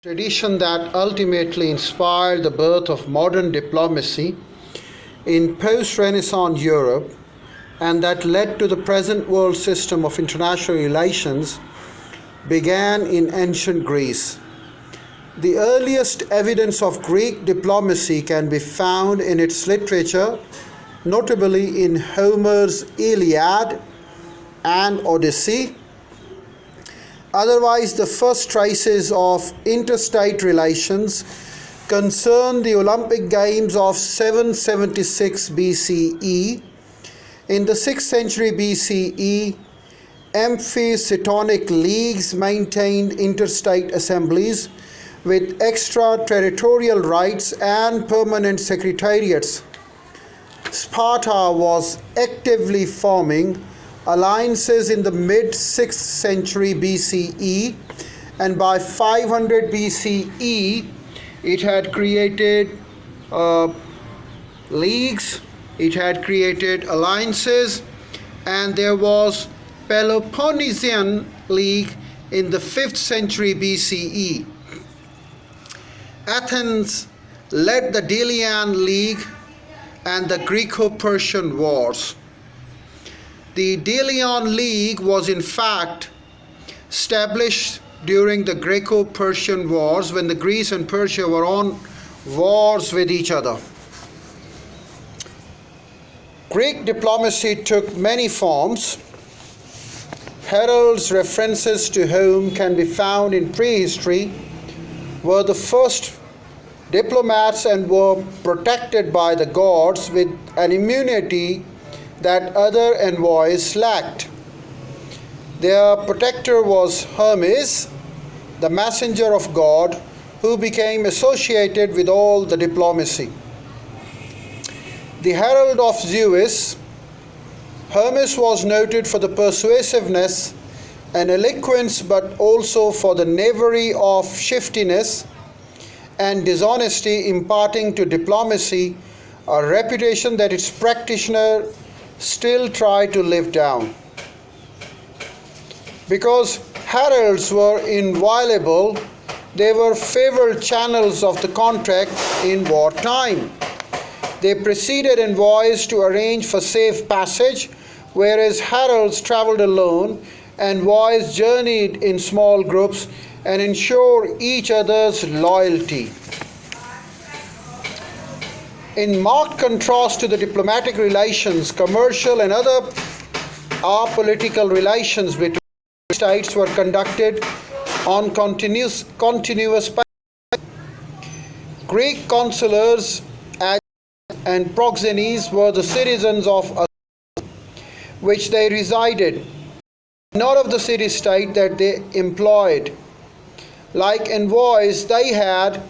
Tradition that ultimately inspired the birth of modern diplomacy in post Renaissance Europe and that led to the present world system of international relations began in ancient Greece. The earliest evidence of Greek diplomacy can be found in its literature, notably in Homer's Iliad and Odyssey. Otherwise, the first traces of interstate relations concern the Olympic Games of 776 BCE. In the 6th century BCE, amphictyonic leagues maintained interstate assemblies with extraterritorial rights and permanent secretariats. Sparta was actively forming alliances in the mid 6th century BCE, and by 500 BCE it had created leagues, it had created alliances, and there was Peloponnesian League in the 5th century BCE. Athens led the Delian League and the Greco-Persian Wars. The Delian League was in fact established during the Greco-Persian Wars when the Greece and Persia were on wars with each other. Greek diplomacy took many forms. Heralds, references to whom can be found in prehistory, were the first diplomats and were protected by the gods with an immunity that other envoys lacked. Their protector was Hermes, the messenger of God, who became associated with all the diplomacy. The herald of Zeus, Hermes was noted for the persuasiveness and eloquence, but also for the knavery of shiftiness and dishonesty, imparting to diplomacy a reputation that its practitioner still try to live down. Because heralds were inviolable, they were favored channels of the contract in wartime. They preceded envoys to arrange for safe passage, whereas heralds traveled alone, envoys journeyed in small groups and ensure each other's loyalty. In marked contrast to the diplomatic relations, commercial and other apolitical relations between states were conducted on continuous basis. Greek consulars and proxenes were the citizens of a which they resided, not of the city-state that they employed. Like envoys, they had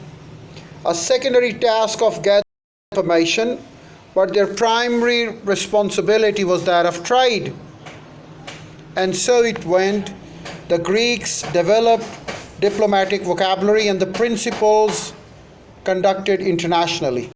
a secondary task of gathering information, but their primary responsibility was that of trade. And so it went. The Greeks developed diplomatic vocabulary and the principles conducted internationally.